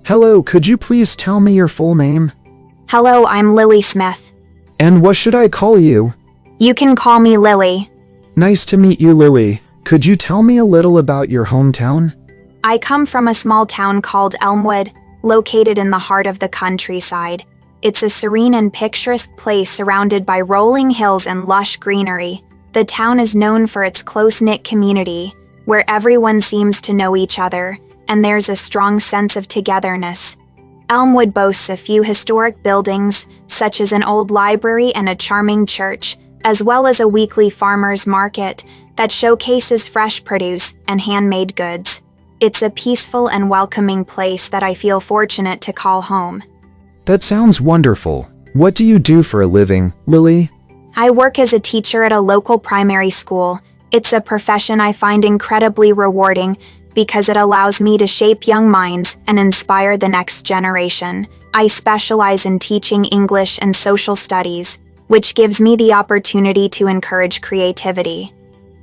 Hello, could you please tell me your full name? Hello, I'm Lily Smith. And what should I call you? You can call me Lily. Nice to meet you, Lily. Could you tell me a little about your hometown? I come from a small town called Elmwood, located in the heart of the countryside. It's a serene and picturesque place surrounded by rolling hills and lush greenery. The town is known for its close-knit community, where everyone seems to know each other, and there's a strong sense of togetherness. Elmwood boasts a few historic buildings, such as an old library and a charming church, as well as a weekly farmers market that showcases fresh produce and handmade goods. It's a peaceful and welcoming place that I feel fortunate to call home. That sounds wonderful. What do you do for a living, Lily? I work as a teacher at a local primary school. It's a profession I find incredibly rewarding because it allows me to shape young minds and inspire the next generation. I specialize in teaching English and social studies, which gives me the opportunity to encourage creativity,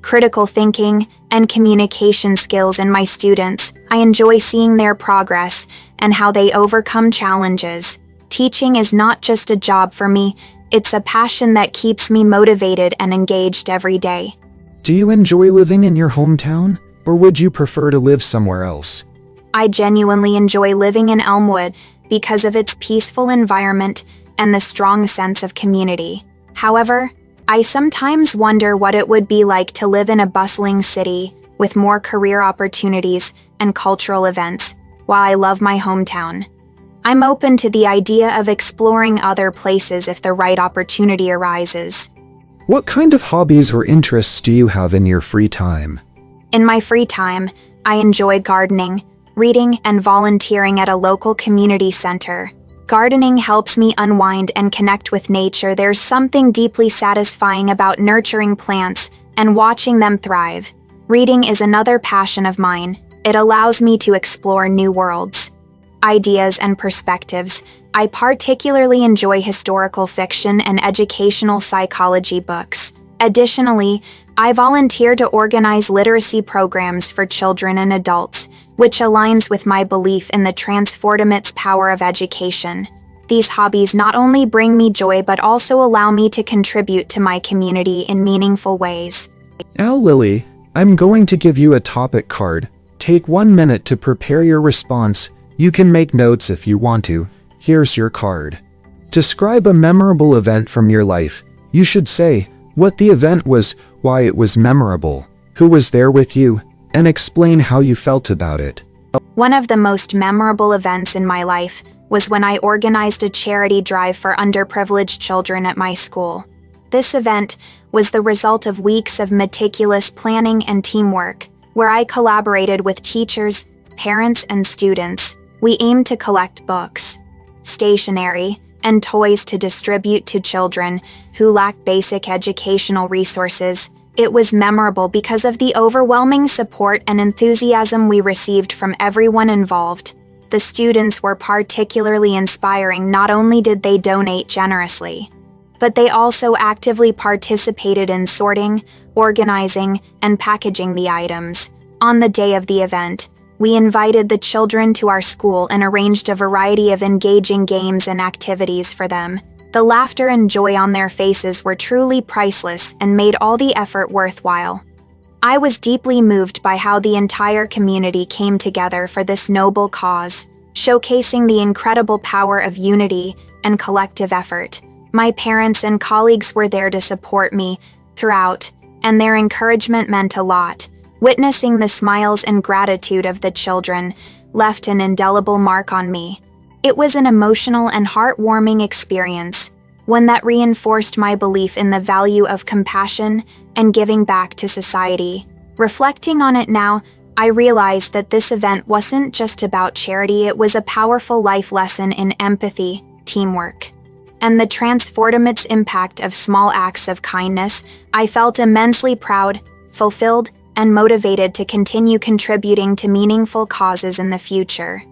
critical thinking, and communication skills in my students. I enjoy seeing their progress and how they overcome challenges. Teaching is not just a job for me, it's a passion that keeps me motivated and engaged every day. Do you enjoy living in your hometown, or would you prefer to live somewhere else? I genuinely enjoy living in Elmwood because of its peaceful environment and the strong sense of community. However, I sometimes wonder what it would be like to live in a bustling city with more career opportunities and cultural events. While I love my hometown, I'm open to the idea of exploring other places if the right opportunity arises. What kind of hobbies or interests do you have in your free time? In my free time, I enjoy gardening, reading, and volunteering at a local community center. Gardening helps me unwind and connect with nature. There's something deeply satisfying about nurturing plants and watching them thrive. Reading is another passion of mine. It allows me to explore new worlds, ideas, and perspectives. I particularly enjoy historical fiction and educational psychology books. Additionally, I volunteer to organize literacy programs for children and adults, which aligns with my belief in the transformative power of education. These hobbies not only bring me joy but also allow me to contribute to my community in meaningful ways. Now, Lily, I'm going to give you a topic card. Take 1 minute to prepare your response. You can make notes if you want to. Here's your card. Describe a memorable event from your life. You should say what the event was, why it was memorable, who was there with you, and explain how you felt about it. One of the most memorable events in my life was when I organized a charity drive for underprivileged children at my school. This event was the result of weeks of meticulous planning and teamwork, where I collaborated with teachers, parents, and students. We aimed to collect books, stationery, and toys to distribute to children who lack basic educational resources. It was memorable because of the overwhelming support and enthusiasm we received from everyone involved. The students were particularly inspiring. Not only did they donate generously, but they also actively participated in sorting, organizing, and packaging the items. On the day of the event, we invited the children to our school and arranged a variety of engaging games and activities for them. The laughter and joy on their faces were truly priceless and made all the effort worthwhile. I was deeply moved by how the entire community came together for this noble cause, showcasing the incredible power of unity and collective effort. My parents and colleagues were there to support me throughout, and their encouragement meant a lot. Witnessing the smiles and gratitude of the children left an indelible mark on me. It was an emotional and heartwarming experience, one that reinforced my belief in the value of compassion and giving back to society. Reflecting on it now, I realized that this event wasn't just about charity. It was a powerful life lesson in empathy, teamwork, and the transformative impact of small acts of kindness. I felt immensely proud, fulfilled, and motivated to continue contributing to meaningful causes in the future.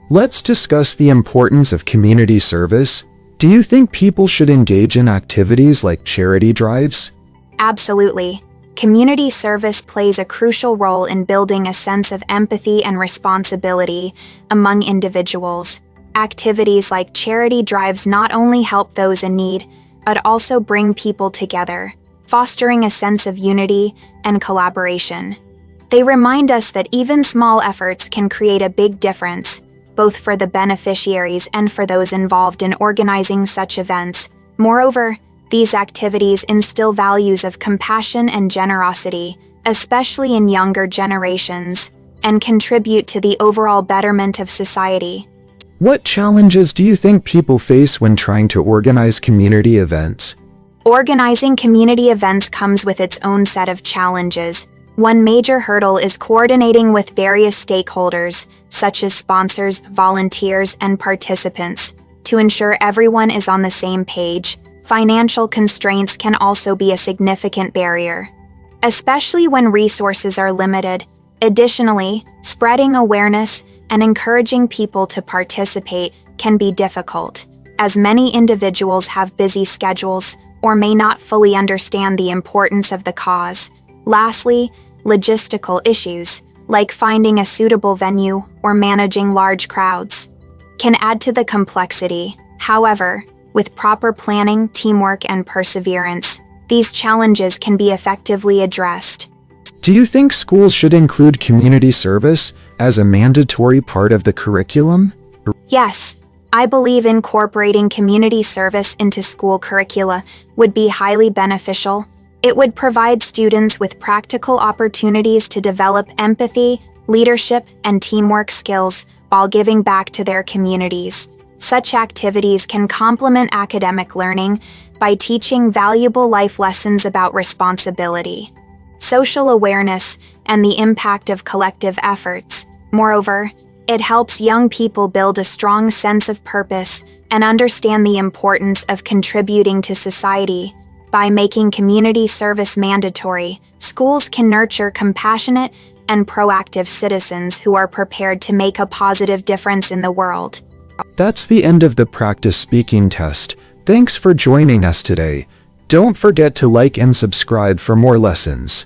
Let's discuss the importance of community service. Do you think people should engage in activities like charity drives? Absolutely. community service plays a crucial role in building a sense of empathy and responsibility among individuals. Activities like charity drives not only help those in need, but also bring people together, fostering a sense of unity and collaboration. They remind us that even small efforts can create a big difference, both for the beneficiaries and for those involved in organizing such events. Moreover, these activities instill values of compassion and generosity, especially in younger generations, and contribute to the overall betterment of society. What challenges do you think people face when trying to organize community events? Organizing community events comes with its own set of challenges. One major hurdle is coordinating with various stakeholders, such as sponsors, volunteers, and participants, to ensure everyone is on the same page. Financial constraints can also be a significant barrier, especially when resources are limited. Additionally, spreading awareness and encouraging people to participate can be difficult, as many individuals have busy schedules or may not fully understand the importance of the cause. Lastly, logistical issues, like finding a suitable venue or managing large crowds, can add to the complexity. However, with proper planning, teamwork, and perseverance, these challenges can be effectively addressed. Do you think schools should include community service as a mandatory part of the curriculum? Yes, I believe incorporating community service into school curricula would be highly beneficial. It would provide students with practical opportunities to develop empathy, leadership, and teamwork skills while giving back to their communities. Such activities can complement academic learning by teaching valuable life lessons about responsibility, social awareness, and the impact of collective efforts. Moreover, it helps young people build a strong sense of purpose and understand the importance of contributing to society. By making community service mandatory, schools can nurture compassionate and proactive citizens who are prepared to make a positive difference in the world. That's the end of the practice speaking test. Thanks for joining us today. Don't forget to like and subscribe for more lessons.